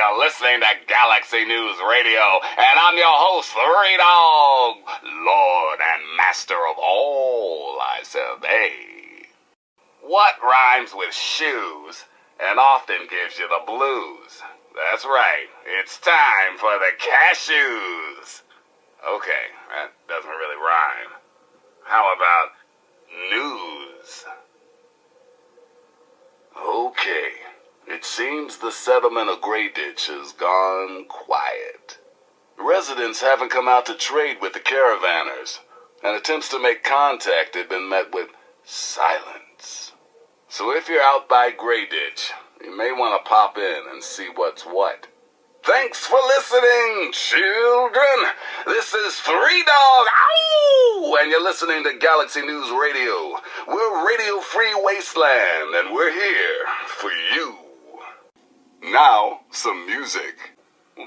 You're listening to Galaxy News Radio, and I'm your host, Three Dog, Lord and Master of all, I survey. What rhymes with shoes and often gives you the blues? That's right, it's time for the cashews. Okay, that doesn't really rhyme. How about news? Okay, it seems the settlement of Greyditch has gone quiet. Residents haven't come out to trade with the caravanners, and attempts to make contact have been met with silence. So if you're out by Greyditch, you may want to pop in and see what's what. Thanks for listening, children. This is Three Dog, ow! And you're listening to Galaxy News Radio. We're Radio Free Wasteland, and we're here for you. Now, some music.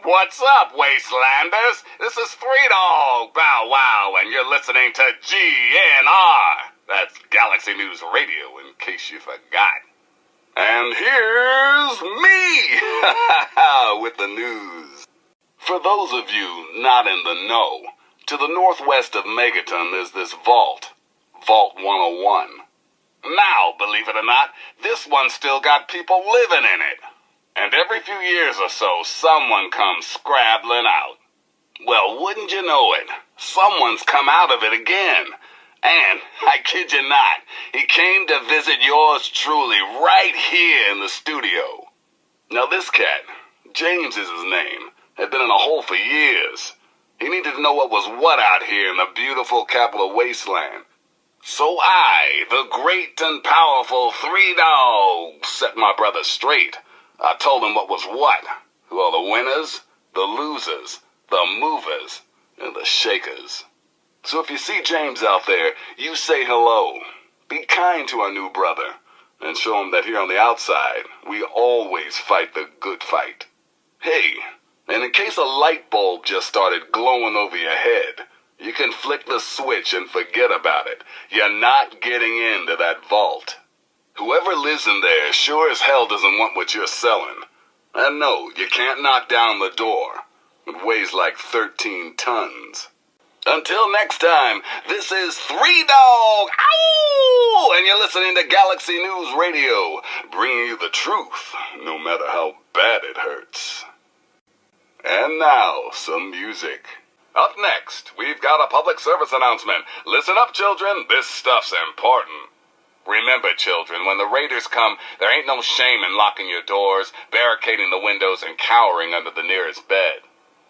What's up, Wastelanders? This is Three Dog, bow wow, and you're listening to GNR. That's Galaxy News Radio, in case you forgot. And here's me with the news. For those of you not in the know, to the northwest of Megaton is this vault, Vault 101. Now, believe it or not, this one's still got people living in it. And every few years or so, someone comes scrabbling out. Well, wouldn't you know it, someone's come out of it again. And, I kid you not, he came to visit yours truly right here in the studio. Now this cat, James is his name, had been in a hole for years. He needed to know what was what out here in the beautiful capital wasteland. So I, the great and powerful Three Dog, set my brother straight. I told him what was what, who are the winners, the losers, the movers, and the shakers. So if you see James out there, you say hello. Be kind to our new brother, and show him that here on the outside, we always fight the good fight. Hey, and in case a light bulb just started glowing over your head, you can flick the switch and forget about it. You're not getting into that vault. Whoever lives in there sure as hell doesn't want what you're selling. And no, you can't knock down the door. It weighs like 13 tons. Until next time, this is Three Dog, ow! And you're listening to Galaxy News Radio, bringing you the truth, no matter how bad it hurts. And now, some music. Up next, we've got a public service announcement. Listen up, children, this stuff's important. Remember, children, when the raiders come, there ain't no shame in locking your doors, barricading the windows, and cowering under the nearest bed.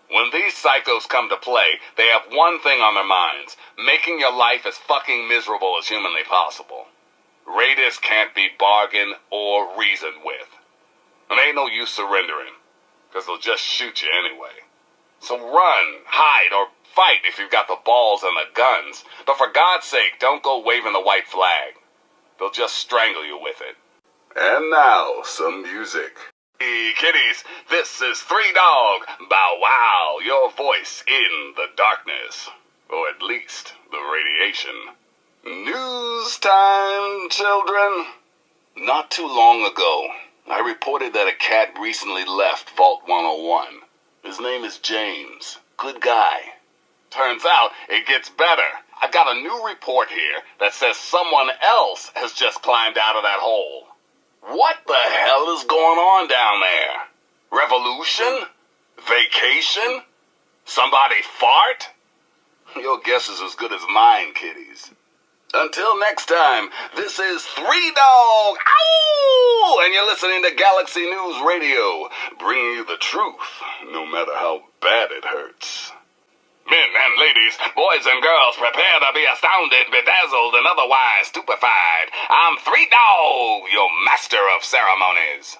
When these psychos come to play, they have one thing on their minds, making your life as fucking miserable as humanly possible. Raiders can't be bargained or reasoned with. And ain't no use surrendering, because they'll just shoot you anyway. So run, hide, or fight if you've got the balls and the guns. But for God's sake, don't go waving the white flag. They'll just strangle you with it. And now, some music. Hey, kitties, this is Three Dog, bow wow, your voice in the darkness. Or at least the radiation. News time, children. Not too long ago, I reported that a cat recently left Vault 101. His name is James. Good guy. Turns out it gets better. I've got a new report here that says someone else has just climbed out of that hole. What the hell is going on down there? Revolution? Vacation? Somebody fart? Your guess is as good as mine, kiddies. Until next time, this is Three Dog, ow! And you're listening to Galaxy News Radio, bringing you the truth, no matter how bad it hurts. Men and ladies, boys and girls, prepare to be astounded, bedazzled, and otherwise stupefied. I'm Three Dog, your master of ceremonies.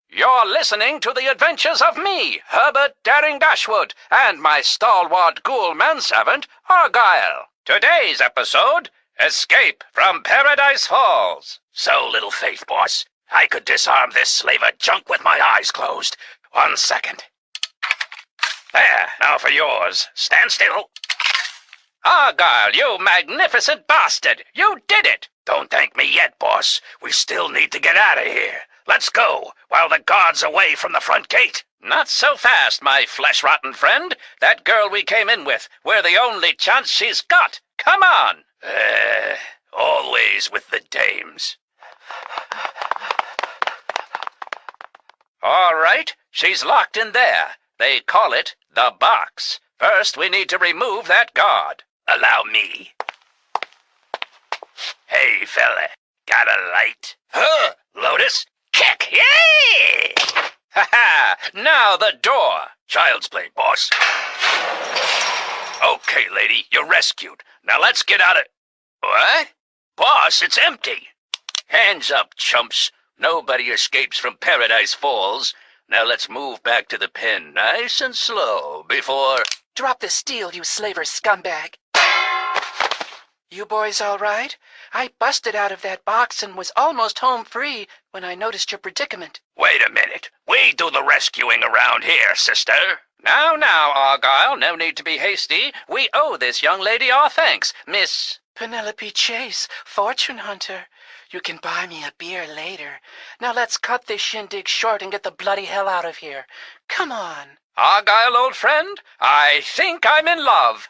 You're listening to the adventures of me, Herbert Daring Dashwood, and my stalwart ghoul manservant, Argyle. Today's episode, Escape from Paradise Falls. So, Little Faith, boss, I could disarm this slaver junk with my eyes closed. 1 second. There, now for yours. Stand still. Argyle, you magnificent bastard! You did it! Don't thank me yet, boss. We still need to get out of here. Let's go, while the guard's away from the front gate. Not so fast, my flesh-rotten friend. That girl we came in with, we're the only chance she's got. Come on. Always with the dames. All right, she's locked in there. They call it the box. First, we need to remove that guard. Allow me. Hey, fella, got a light? Huh, Lotus? Kick! Yay! Ha-ha! Now the door. Child's play, boss. Okay, lady, you're rescued. Now let's get out of... What? Boss, it's empty. Hands up, chumps. Nobody escapes from Paradise Falls. Now let's move back to the pen nice and slow before... Drop the steel, you slaver scumbag. You boys all right? I busted out of that box and was almost home free when I noticed your predicament. Wait a minute. We do the rescuing around here, sister. Now, Argyle, no need to be hasty. We owe this young lady our thanks, Miss... Penelope Chase, fortune hunter. You can buy me a beer later. Now let's cut this shindig short and get the bloody hell out of here. Come on. Argyle, old friend, I think I'm in love.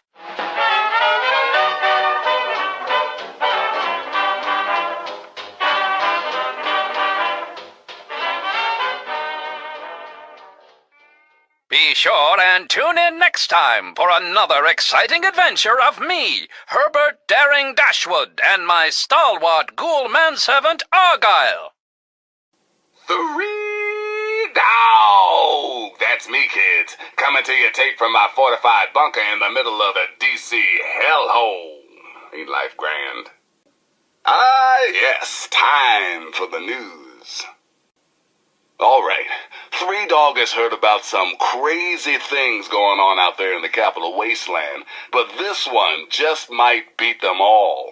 Be sure and tune in next time for another exciting adventure of me, Herbert Daring Dashwood, and my stalwart ghoul manservant Argyle. 3 Dog! That's me, kids, coming to you tape from my fortified bunker in the middle of the D.C. hellhole. Ain't life grand? Ah, yes, time for the news. All right, 3 Dog has heard about some crazy things going on out there in the Capital Wasteland, but this one just might beat them all.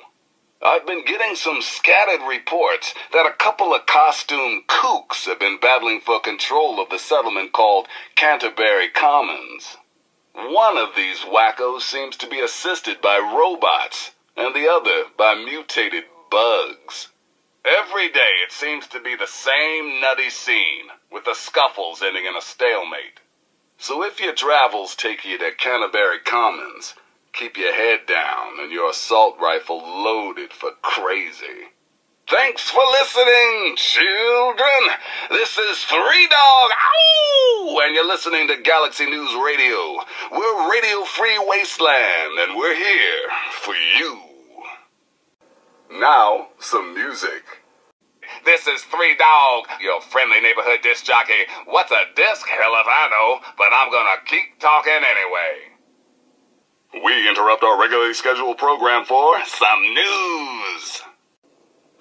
I've been getting some scattered reports that a couple of costumed kooks have been battling for control of the settlement called Canterbury Commons. One of these wackos seems to be assisted by robots, and the other by mutated bugs. Every day it seems to be the same nutty scene, with the scuffles ending in a stalemate. So if your travels take you to Canterbury Commons, keep your head down and your assault rifle loaded for crazy. Thanks for listening, children. This is 3 Dog, ow! And you're listening to Galaxy News Radio. We're Radio Free Wasteland, and we're here for you. Now, some music. This is 3 Dog, your friendly neighborhood disc jockey. What's a disc? Hell if I know, but I'm gonna keep talking anyway. We interrupt our regularly scheduled program for some news.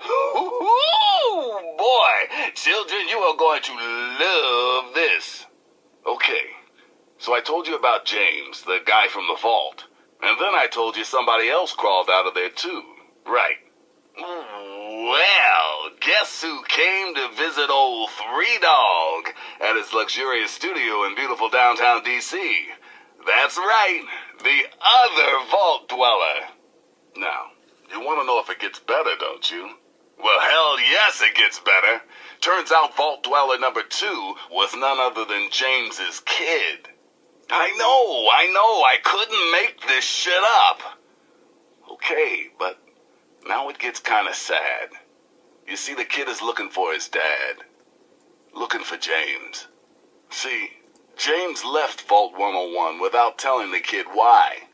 Ooh, boy, children, you are going to love this. Okay, so I told you about James, the guy from the vault. And then I told you somebody else crawled out of there too. Right. Well, guess who came to visit old 3 Dog at his luxurious studio in beautiful downtown D.C.? That's right, the other vault dweller. Now, you want to know if it gets better, don't you? Well, hell yes, it gets better. Turns out vault dweller number 2 was none other than James's kid. I know, I couldn't make this shit up. Okay, but now it gets kind of sad. You see, the kid is looking for his dad. Looking for James. See, James left Vault 101 without telling the kid why.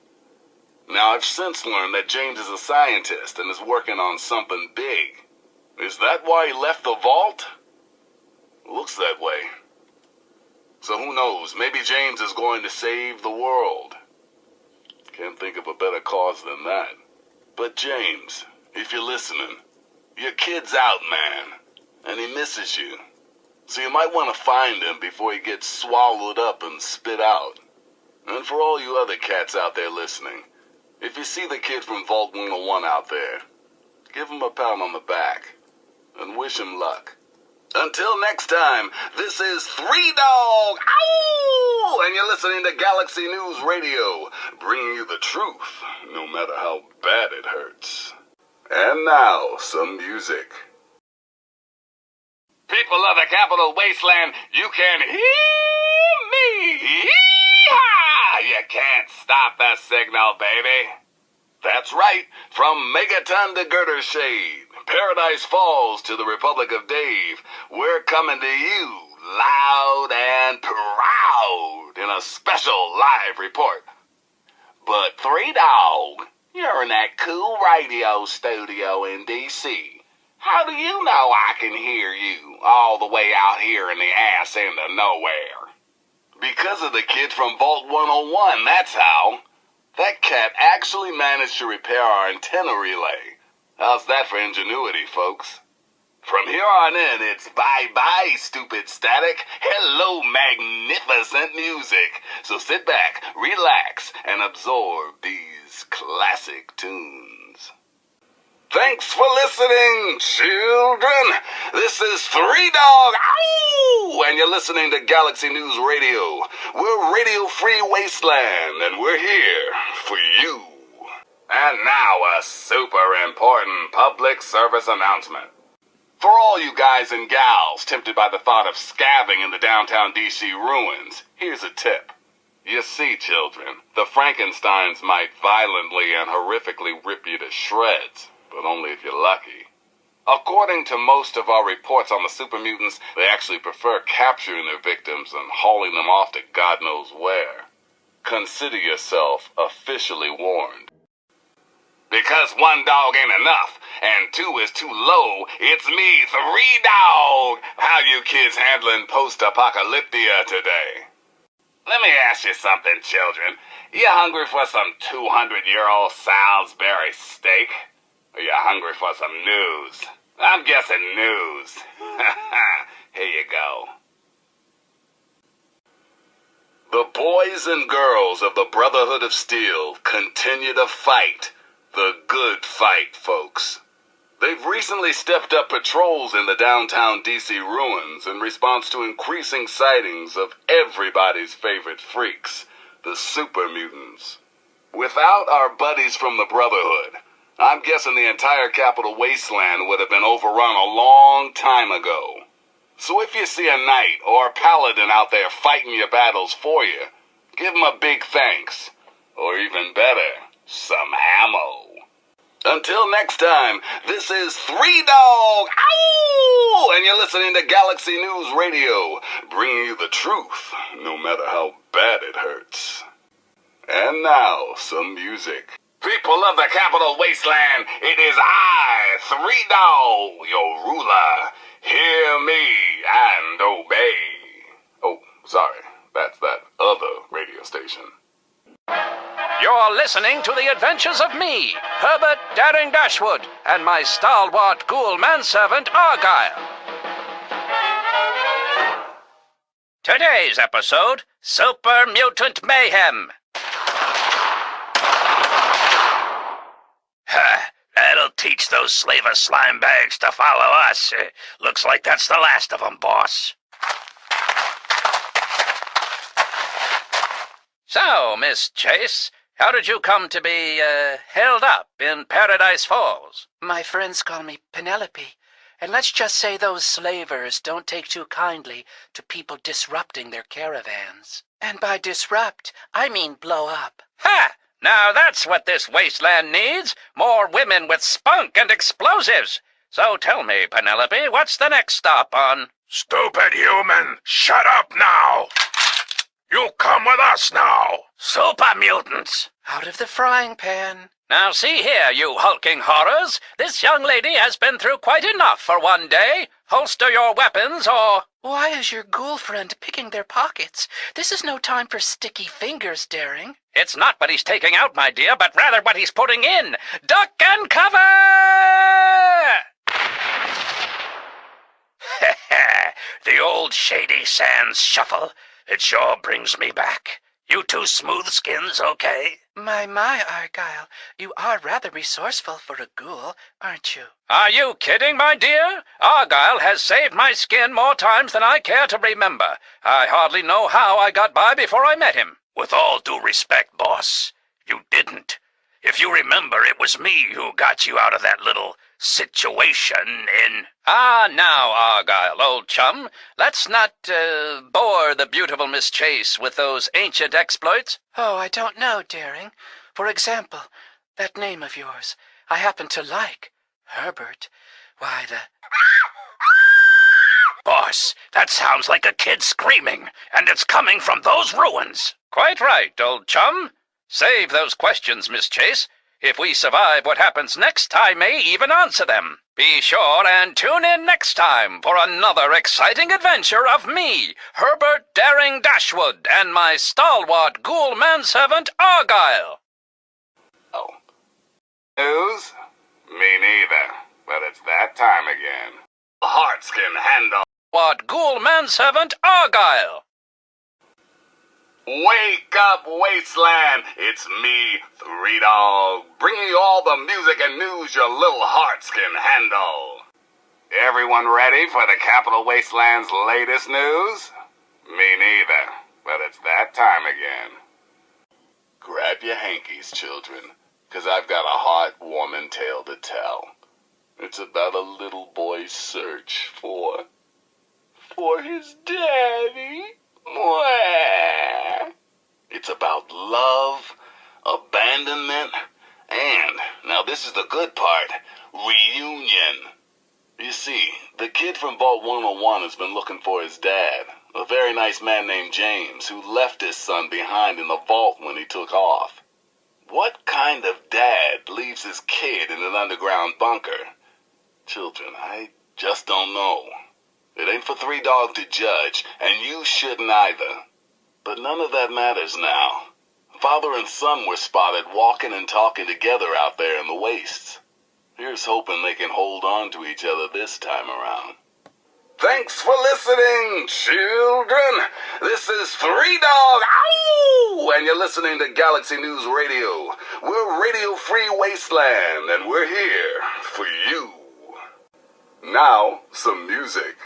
Now, I've since learned that James is a scientist and is working on something big. Is that why he left the vault? Looks that way. So who knows, maybe James is going to save the world. Can't think of a better cause than that. But James, if you're listening, your kid's out, man, and he misses you. So you might want to find him before he gets swallowed up and spit out. And for all you other cats out there listening, if you see the kid from Vault 101 out there, give him a pat on the back and wish him luck. Until next time, this is 3 Dog, ow! And you're listening to Galaxy News Radio, bringing you the truth, no matter how bad it hurts. And now, some music. People of the Capital Wasteland, you can hear me. Yee-haw! You can't stop the signal, baby. That's right. From Megaton to Girder Shade, Paradise Falls to the Republic of Dave, we're coming to you loud and proud in a special live report. But Three Dog, you're in that cool radio studio in D.C. How do you know I can hear you all the way out here in the ass end of nowhere? Because of the kid from Vault 101, that's how. That cat actually managed to repair our antenna relay. How's that for ingenuity, folks? From here on in, it's bye-bye, stupid static. Hello, magnificent music. So sit back, relax, and absorb these classic tunes. Thanks for listening, children. This is Three Dog, ow! And you're listening to Galaxy News Radio. We're Radio Free Wasteland, and we're here for you. And now a super important public service announcement. For all you guys and gals tempted by the thought of scabbing in the downtown D.C. ruins, here's a tip. You see, children, the Frankensteins might violently and horrifically rip you to shreds, but only if you're lucky. According to most of our reports on the super mutants, they actually prefer capturing their victims and hauling them off to God knows where. Consider yourself officially warned. Because one dog ain't enough, and two is too low, it's me, Three Dog. How you kids handling post-apocalyptia today? Let me ask you something, children. You hungry for some 200-year-old Salisbury steak? Or you hungry for some news? I'm guessing news. Here you go. The boys and girls of the Brotherhood of Steel continue to fight. The good fight, folks. They've recently stepped up patrols in the downtown D.C. ruins in response to increasing sightings of everybody's favorite freaks, the super mutants. Without our buddies from the Brotherhood, I'm guessing the entire Capital Wasteland would have been overrun a long time ago. So if you see a knight or a paladin out there fighting your battles for you, give them a big thanks. Or even better, some ammo. Until next time, this is Three Dog, ow! And you're listening to Galaxy News Radio, bringing you the truth, no matter how bad it hurts. And now, some music. People of the Capital Wasteland, it is I, Three Dog, your ruler. Hear me and obey. Oh, sorry, that's that other radio station. You're listening to the adventures of me, Herbert Daring Dashwood, and my stalwart ghoul manservant Argyle. Today's episode, Super Mutant Mayhem. That'll teach those slaver slime bags to follow us. Looks like that's the last of them, boss. So, Miss Chase, how did you come to be, held up in Paradise Falls? My friends call me Penelope, and let's just say those slavers don't take too kindly to people disrupting their caravans. And by disrupt, I mean blow up. Ha! Now that's what this wasteland needs, more women with spunk and explosives. So tell me, Penelope, what's the next stop on... Stupid human, shut up now! You come with us now! Super mutants! Out of the frying pan. Now see here, you hulking horrors. This young lady has been through quite enough for one day. Holster your weapons or... Why is your ghoul friend picking their pockets? This is no time for sticky fingers, Daring. It's not what he's taking out, my dear, but rather what he's putting in. Duck and cover! The old Shady Sands shuffle. It sure brings me back. You two smooth skins, okay? My, Argyle, you are rather resourceful for a ghoul, aren't you? Are you kidding, my dear? Argyle has saved my skin more times than I care to remember. I hardly know how I got by before I met him. With all due respect, boss, you didn't. If you remember, it was me who got you out of that little situation in... Ah, now, Argyle, old chum, let's not, bore the beautiful Miss Chase with those ancient exploits. Oh, I don't know, Daring. For example, that name of yours, I happen to like. Herbert. Why, Boss, that sounds like a kid screaming, and it's coming from those ruins. Quite right, old chum. Save those questions, Miss Chase. If we survive what happens next, I may even answer them. Be sure and tune in next time for another exciting adventure of me, Herbert Daring Dashwood, and my stalwart ghoul manservant Argyle. Oh. News? Me neither. But it's that time again. Heartskin handle. What ghoul manservant Argyle? Wake up, Wasteland! It's me, Three Dog, bringing you all the music and news your little hearts can handle. Everyone ready for the Capital Wasteland's latest news? Me neither, but it's that time again. Grab your hankies, children, 'cause I've got a heartwarming tale to tell. It's about a little boy's search for his daddy. Mwah. It's about love, abandonment, and, now this is the good part, reunion. You see, the kid from Vault 101 has been looking for his dad, a very nice man named James, who left his son behind in the vault when he took off. What kind of dad leaves his kid in an underground bunker? Children, I just don't know. It ain't for Three Dog to judge, and you shouldn't either. But none of that matters now. Father and son were spotted walking and talking together out there in the wastes. Here's hoping they can hold on to each other this time around. Thanks for listening, children. This is Three Dog, ow! And you're listening to Galaxy News Radio. We're Radio Free Wasteland, and we're here for you. Now, some music.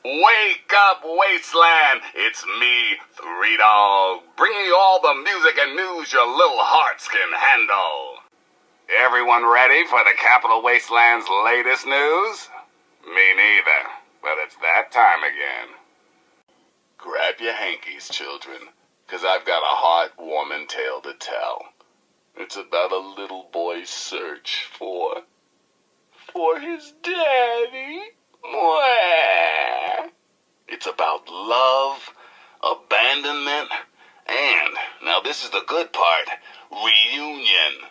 Wake up, Wasteland! It's me, Three Dog, bringing you all the music and news your little hearts can handle. Everyone ready for the Capital Wasteland's latest news? Me neither, but it's that time again. Grab your hankies, children, 'cause I've got a heartwarming tale to tell. It's about a little boy's search for his daddy. Mwah. It's about love, abandonment, and, now this is the good part, reunion.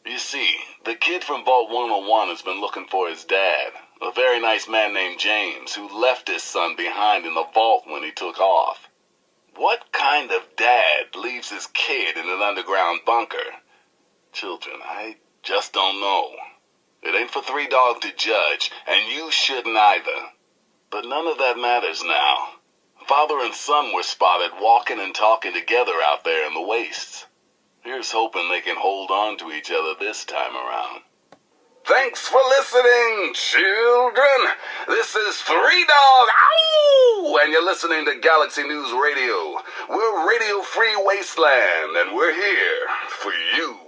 You see, the kid from Vault 101 has been looking for his dad, a very nice man named James, who left his son behind in the vault when he took off. What kind of dad leaves his kid in an underground bunker? Children, I just don't know. It ain't for Three Dog to judge, and you shouldn't either. But none of that matters now. Father and son were spotted walking and talking together out there in the wastes. Here's hoping they can hold on to each other this time around. Thanks for listening, children. This is Three Dog, ow! And you're listening to Galaxy News Radio. We're Radio Free Wasteland, and we're here for you.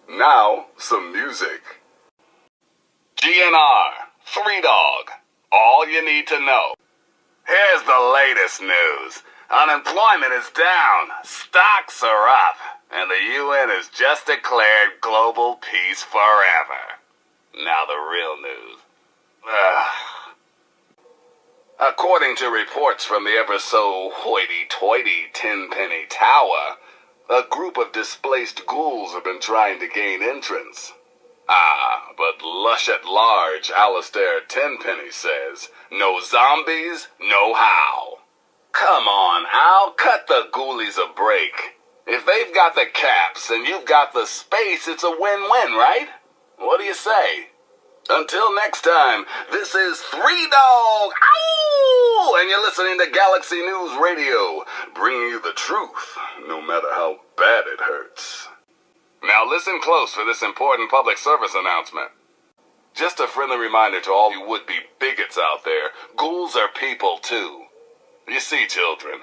Now, some music. GNR, Three Dog, all you need to know. Here's the latest news. Unemployment is down, stocks are up, and the UN has just declared global peace forever. Now the real news. According to reports from the ever-so-hoity-toity Tenpenny Tower, a group of displaced ghouls have been trying to gain entrance. But lush at large Alistair Tenpenny says, no zombies, no how. Come on, Al, cut the ghoulies a break. If they've got the caps and you've got the space, it's a win-win, right? What do you say? Until next time, this is Three Dog, ow! And you're listening to Galaxy News Radio, bringing you the truth, no matter how bad it hurts. Now listen close for this important public service announcement. Just a friendly reminder to all you would-be bigots out there, ghouls are people too. You see, children,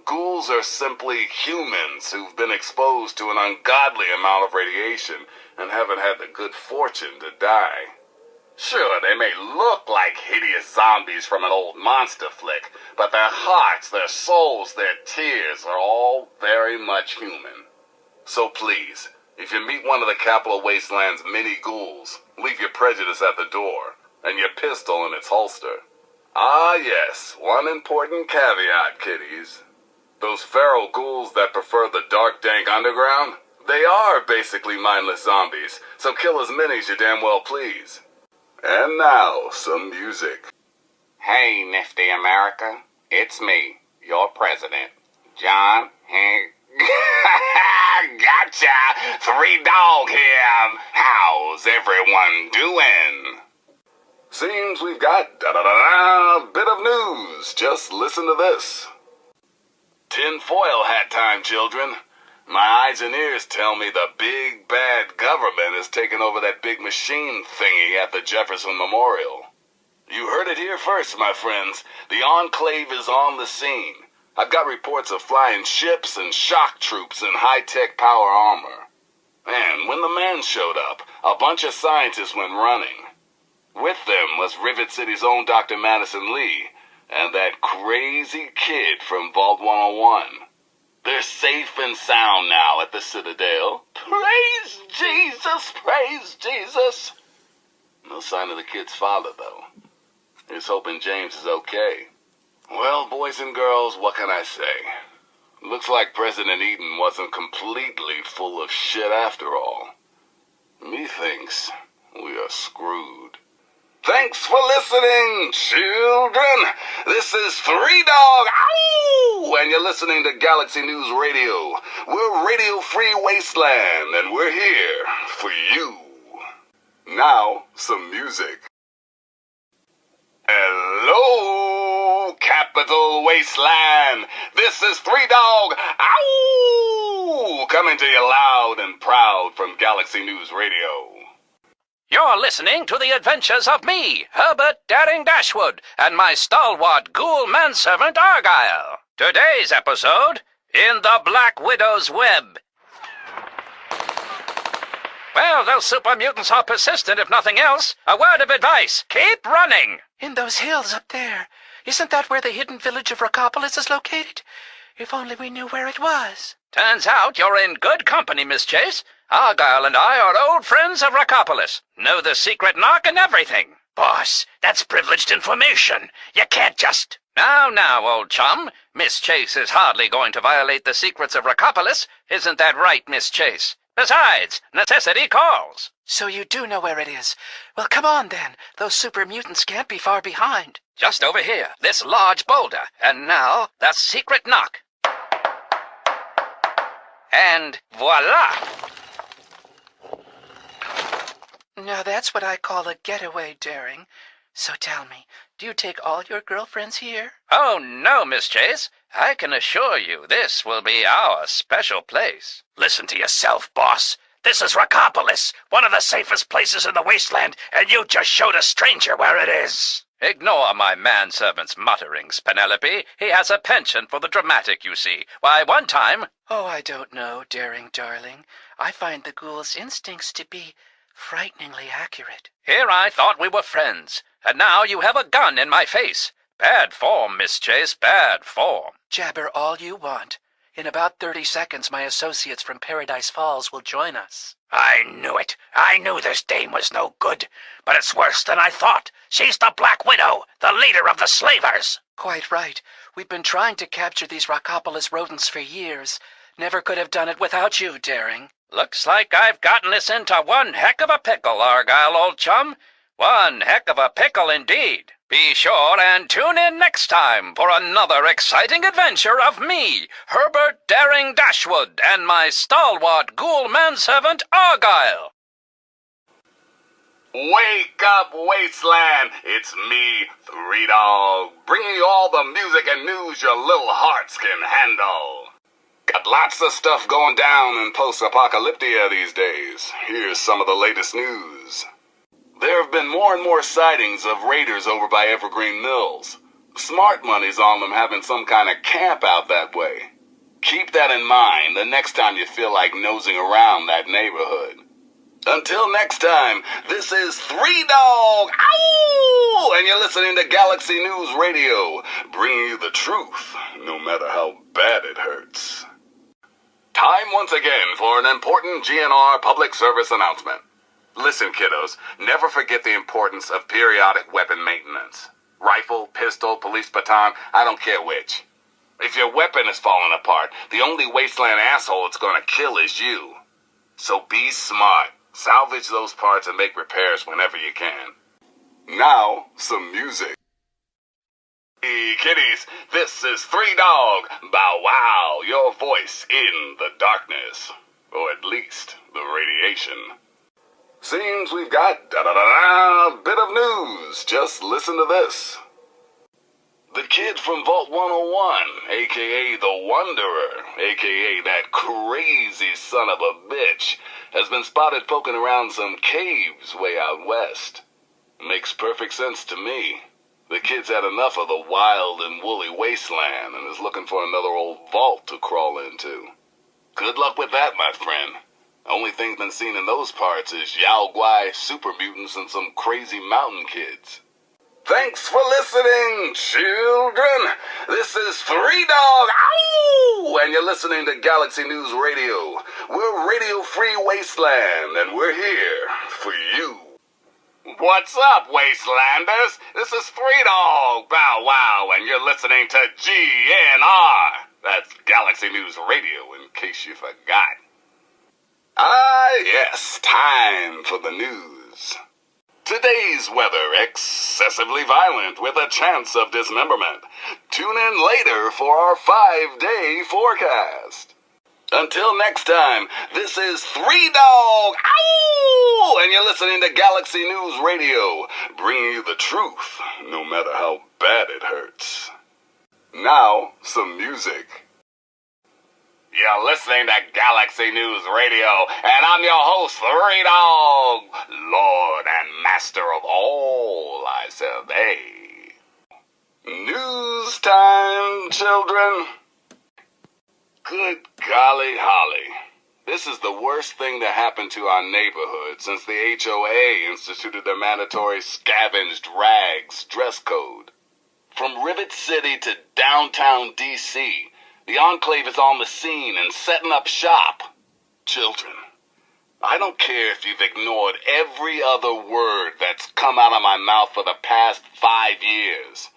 Ghouls are simply humans who've been exposed to an ungodly amount of radiation and haven't had the good fortune to die. Sure, they may look like hideous zombies from an old monster flick, but their hearts, their souls, their tears are all very much human. So please, if you meet one of the Capital Wasteland's mini ghouls, leave your prejudice at the door and your pistol in its holster. Ah yes, one important caveat, kiddies. Those feral ghouls that prefer the dark, dank underground, they are basically mindless zombies, so kill as many as you damn well please. And now, some music. Hey, Nifty America. It's me, your president, John Gotcha! 3 Dog here. How's everyone doing? Seems we've got a bit of news. Just listen to this. Tinfoil hat time, children. My eyes and ears tell me the big bad government is taking over that big machine thingy at the Jefferson Memorial. You heard it here first, my friends. The Enclave is on the scene. I've got reports of flying ships and shock troops in high-tech power armor. And when the man showed up, a bunch of scientists went running. With them was Rivet City's own Dr. Madison Lee and that crazy kid from Vault 101. They're safe and sound now at the Citadel. Praise Jesus, praise Jesus. No sign of the kid's father, though. He's hoping James is okay. Well, boys and girls, what can I say? Looks like President Eden wasn't completely full of shit after all. Methinks we are screwed. Thanks for listening, children. This is 3 Dog, ow! And you're listening to Galaxy News Radio. We're Radio Free Wasteland, and we're here for you. Now, some music. Hello, Capital Wasteland. This is 3 Dog, ow! Coming to you loud and proud from Galaxy News Radio. You're listening to the adventures of me, Herbert Daring Dashwood, and my stalwart ghoul manservant Argyle. Today's episode, In the Black Widow's Web. Well, those super mutants are persistent, if nothing else. A word of advice, keep running. In those hills up there. Isn't that where the hidden village of Rockopolis is located? If only we knew where it was. Turns out you're in good company, Miss Chase. Argyle and I are old friends of Rockopolis. Know the secret knock and everything. Boss, that's privileged information. You can't just... Now, old chum. Miss Chase is hardly going to violate the secrets of Rockopolis. Isn't that right, Miss Chase? Besides, necessity calls. So you do know where it is. Well, come on then. Those super mutants can't be far behind. Just over here, this large boulder. And now, the secret knock. And voila! Now that's what I call a getaway, Daring. So tell me, do you take all your girlfriends here? Oh, no, Miss Chase. I can assure you this will be our special place. Listen to yourself, boss. This is Rockopolis, one of the safest places in the wasteland, and you just showed a stranger where it is. Ignore my manservant's mutterings, Penelope. He has a penchant for the dramatic, you see. Why, one time... Oh, I don't know, Daring darling. I find the ghoul's instincts to be frighteningly accurate. Here I thought we were friends, and now you have a gun in my face. Bad form, Miss Chase, bad form. Jabber all you want. In about 30 seconds, my associates from Paradise Falls will join us. I knew it. I knew this dame was no good. But it's worse than I thought. She's the Black Widow, the leader of the slavers. Quite right. We've been trying to capture these Rockopolis rodents for years. Never could have done it without you, Daring. Looks like I've gotten us into one heck of a pickle, Argyle, old chum. One heck of a pickle indeed. Be sure and tune in next time for another exciting adventure of me, Herbert Daring Dashwood, and my stalwart ghoul manservant Argyle. Wake up, Wasteland! It's me, 3 Dog, bringing you all the music and news your little hearts can handle. Got lots of stuff going down in post-apocalyptia these days. Here's some of the latest news. There have been more and more sightings of raiders over by Evergreen Mills. Smart money's on them having some kind of camp out that way. Keep that in mind the next time you feel like nosing around that neighborhood. Until next time, this is Three Dog, ow! And you're listening to Galaxy News Radio, bringing you the truth, no matter how bad it hurts. Time once again for an important GNR public service announcement. Listen, kiddos, never forget the importance of periodic weapon maintenance. Rifle, pistol, police baton, I don't care which. If your weapon is falling apart, the only wasteland asshole it's gonna kill is you. So be smart. Salvage those parts and make repairs whenever you can. Now, some music. Hey, kiddies, this is Three Dog, Bow Wow, your voice in the darkness. Or at least, the radiation. Seems we've got a bit of news. Just listen to this. The kid from Vault 101, a.k.a. the Wanderer, a.k.a. that crazy son of a bitch, has been spotted poking around some caves way out west. Makes perfect sense to me. The kid's had enough of the wild and woolly wasteland and is looking for another old vault to crawl into. Good luck with that, my friend. Only thing been seen in those parts is Yao Guai, super mutants, and some crazy mountain kids. Thanks for listening, children. This is Three Dog, ow! And you're listening to Galaxy News Radio. We're Radio Free Wasteland, and we're here for you. What's up, Wastelanders? This is Three Dog, Bow Wow, and you're listening to GNR. That's Galaxy News Radio, in case you forgot. Ah, yes, time for the news. Today's weather, excessively violent with a chance of dismemberment. Tune in later for our 5-day forecast. Until next time, this is Three Dog, ow! And you're listening to Galaxy News Radio, bringing you the truth, no matter how bad it hurts. Now, some music. You're listening to Galaxy News Radio, and I'm your host, Three Dog, Lord and Master of all I survey. News time, children. Good golly holly. This is the worst thing to happen to our neighborhood since the HOA instituted their mandatory scavenged rags dress code. From Rivet City to downtown D.C., the Enclave is on the scene and setting up shop. Children, I don't care if you've ignored every other word that's come out of my mouth for the past 5 years.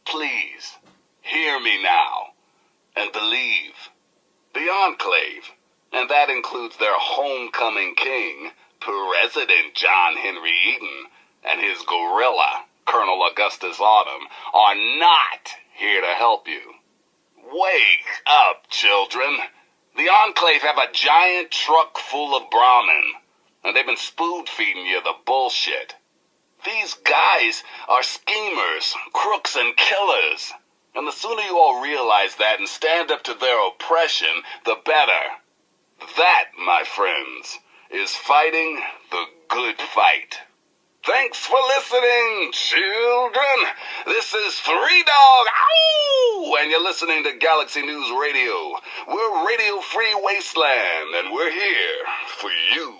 Please, hear me now and believe. The Enclave, and that includes their homecoming king, President John Henry Eden, and his gorilla, Colonel Augustus Autumn, are not here to help you. Wake up, children. The Enclave have a giant truck full of Brahmin, and they've been spoon-feeding you the bullshit. These guys are schemers, crooks, and killers. And the sooner you all realize that and stand up to their oppression, the better. That, my friends, is fighting the good fight. Thanks for listening, children. This is Three Dog, ow! And you're listening to Galaxy News Radio. We're Radio Free Wasteland, and we're here for you.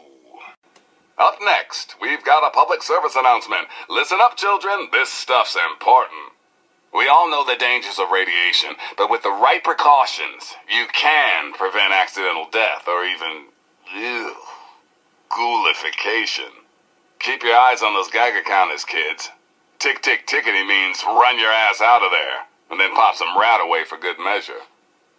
Up next, we've got a public service announcement. Listen up, children. This stuff's important. We all know the dangers of radiation, but with the right precautions, you can prevent accidental death or even, ghoulification. Keep your eyes on those Geiger counters, kids. Tick, tick, tickety means run your ass out of there, and then pop some rat away for good measure.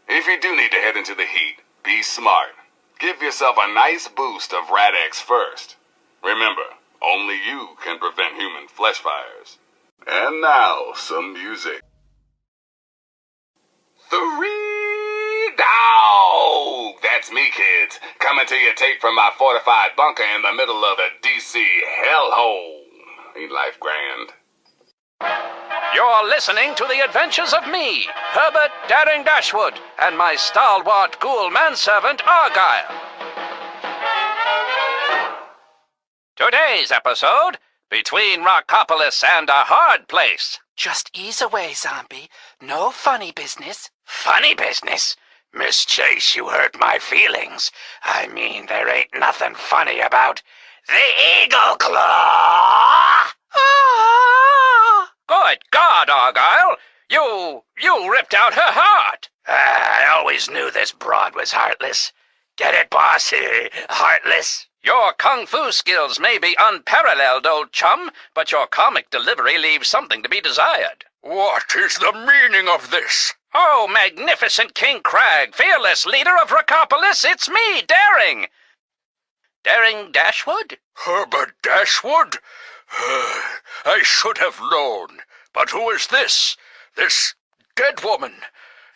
If you do need to head into the heat, be smart. Give yourself a nice boost of Rad-X first. Remember, only you can prevent human flesh fires. And now, some music. Three Dog! That's me, kids, coming to you tape from my fortified bunker in the middle of the D.C. hellhole. Ain't life grand? You're listening to the adventures of me, Herbert Daring Dashwood, and my stalwart ghoul manservant, Argyle. Today's episode between Rockopolis and a hard place. Just ease away, zombie. No funny business. Funny business? Miss Chase, you hurt my feelings. I mean, there ain't nothing funny about the Eagle Claw! Ah! Good God, Argyle! You ripped out her heart! I always knew this broad was heartless. Get it, boss? Heartless? Your kung fu skills may be unparalleled, old chum, but your comic delivery leaves something to be desired. What is the meaning of this? Oh, magnificent King Crag, fearless leader of Rockopolis, it's me, Daring! Daring Dashwood? Herbert Dashwood? I should have known. But who is this? This dead woman?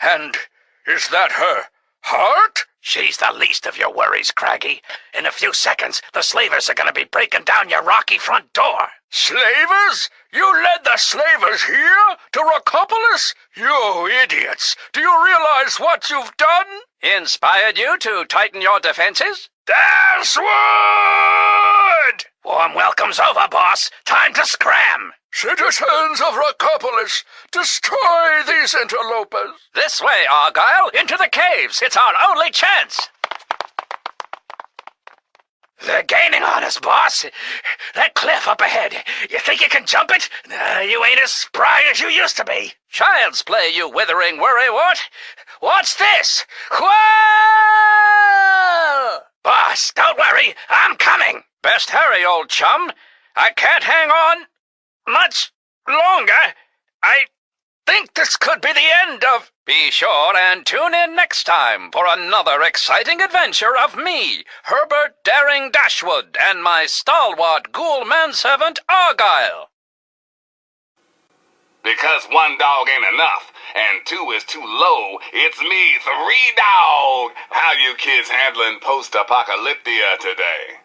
And is that her heart? She's the least of your worries, Craggy. In a few seconds, the slavers are going to be breaking down your rocky front door. Slavers? You led the slavers here? To Rockopolis? You idiots! Do you realize what you've done? Inspired you to tighten your defenses? Dashwood! Warm welcome's over, boss. Time to scram. Citizens of Rockopolis, destroy these interlopers. This way, Argyle, into the caves. It's our only chance. They're gaining on us, boss. That cliff up ahead. You think you can jump it? You ain't as spry as you used to be. Child's play, you withering worrywart. What's this? Whoa! Boss, don't worry. I'm coming. Best hurry, old chum. I can't hang on much longer. I think this could be the end of... Be sure and tune in next time for another exciting adventure of me, Herbert Daring Dashwood, and my stalwart ghoul manservant Argyle. Because one dog ain't enough, and two is too low, it's me, 3Dog. How you kids handling post-apocalyptia today?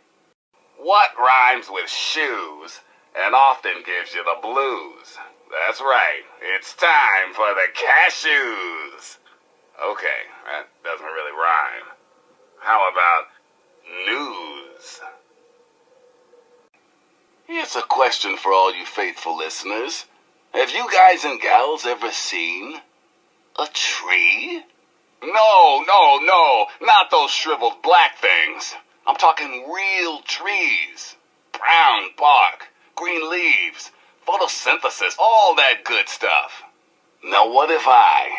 What rhymes with shoes and often gives you the blues? That's right, it's time for the cashews. Okay, that doesn't really rhyme. How about news? Here's a question for all you faithful listeners. Have you guys and gals ever seen a tree? No, not those shriveled black things. I'm talking real trees. Brown bark, green leaves, photosynthesis, all that good stuff. Now what if I,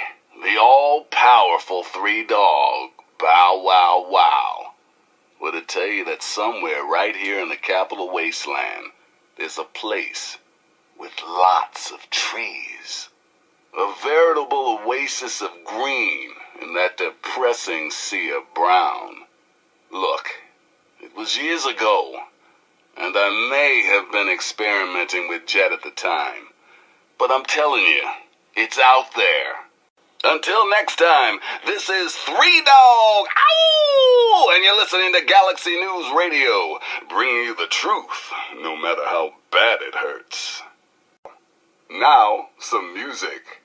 the all-powerful 3Dog, Bow Wow Wow, were to tell you that somewhere right here in the capital wasteland, there's a place with lots of trees. A veritable oasis of green in that depressing sea of brown. Look, it was years ago, and I may have been experimenting with Jet at the time. But I'm telling you, it's out there. Until next time, this is 3Dog, ow! And you're listening to Galaxy News Radio, bringing you the truth, no matter how bad it hurts. Now, some music.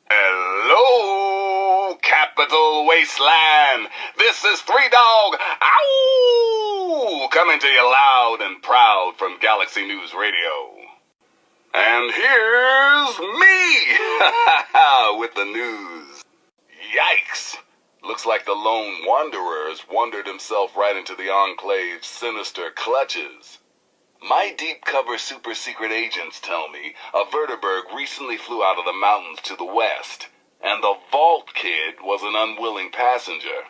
Hello, Capital Wasteland. This is 3Dog, ow! Coming to you loud and proud from Galaxy News Radio. And here's me with the news. Yikes. Looks like the lone wanderer has wandered himself right into the Enclave's sinister clutches. My deep cover super secret agents tell me a vertibird recently flew out of the mountains to the west, and the Vault Kid was an unwilling passenger.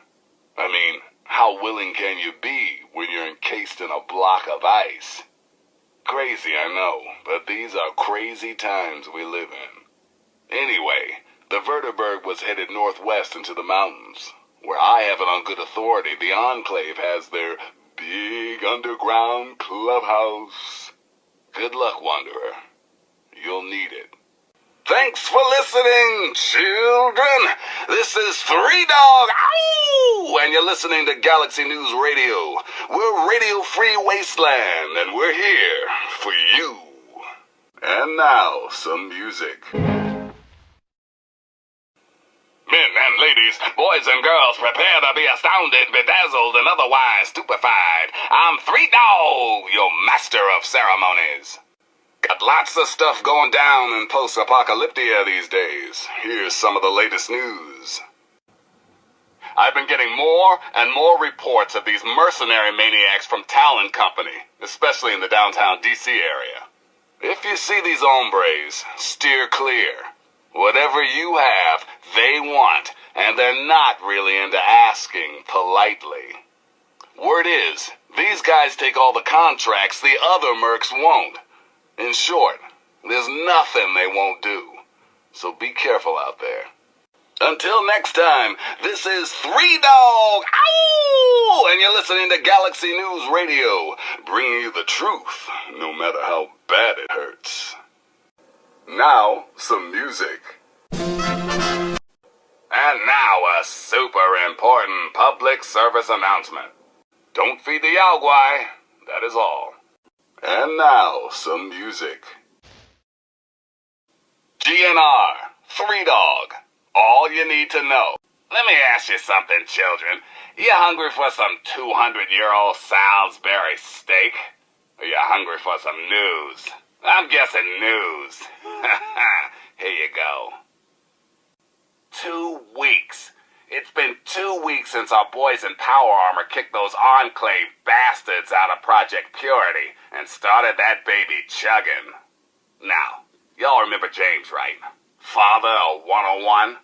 I mean, how willing can you be when you're encased in a block of ice? Crazy, I know, but these are crazy times we live in. Anyway, the vertibird was headed northwest into the mountains, where I have it on good authority the Enclave has their big underground clubhouse. Good luck, Wanderer. You'll need it. Thanks for listening, children. This is 3Dog, ow! And you're listening to Galaxy News Radio. We're Radio Free Wasteland, and we're here for you. And now, some music. Men and ladies, boys boys and girls, prepare to be astounded, bedazzled, and otherwise stupefied. I'm Three Dog, your master of ceremonies. Got lots of stuff going down in post-apocalyptia these days. Here's some of the latest news. I've been getting more and more reports of these mercenary maniacs from Talon Company, especially in the downtown D.C. area. If you see these hombres, steer clear. Whatever you have, they want, and they're not really into asking politely. Word is, these guys take all the contracts the other mercs won't. In short, there's nothing they won't do. So be careful out there. Until next time, this is Three Dog, ow! And you're listening to Galaxy News Radio, bringing you the truth, no matter how bad it hurts. Now, some music. And now, a super important public service announcement. Don't feed the Yaogwai, that is all. And now, some music. GNR, Three Dog, all you need to know. Let me ask you something, children. You hungry for some 200-year-old Salisbury steak? Or you hungry for some news? I'm guessing news. Here you go. 2 weeks. It's been 2 weeks since our boys in power armor kicked those Enclave bastards out of Project Purity and started that baby chugging. Now, y'all remember James, right? Father of 101?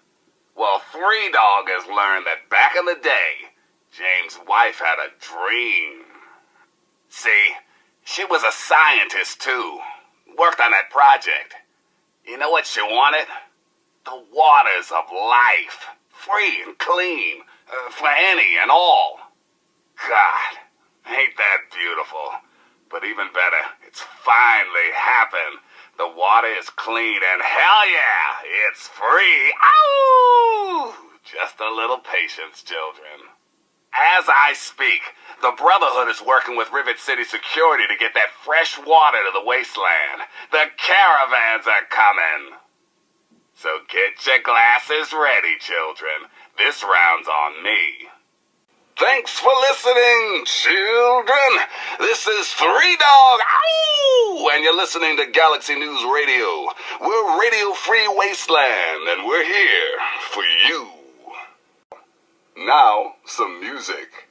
Well, Three Dog has learned that back in the day, James' wife had a dream. See, she was a scientist too. Worked on that project. You know what she wanted? The waters of life. Free and clean. For any and all. God, ain't that beautiful? But even better, it's finally happened. The water is clean and hell yeah, it's free. Ow! Just a little patience, children. As I speak, the Brotherhood is working with Rivet City Security to get that fresh water to the wasteland. The caravans are coming. So get your glasses ready, children. This round's on me. Thanks for listening, children. This is Three Dog, ow! And you're listening to Galaxy News Radio. We're Radio Free Wasteland, and we're here for you. Now, some music.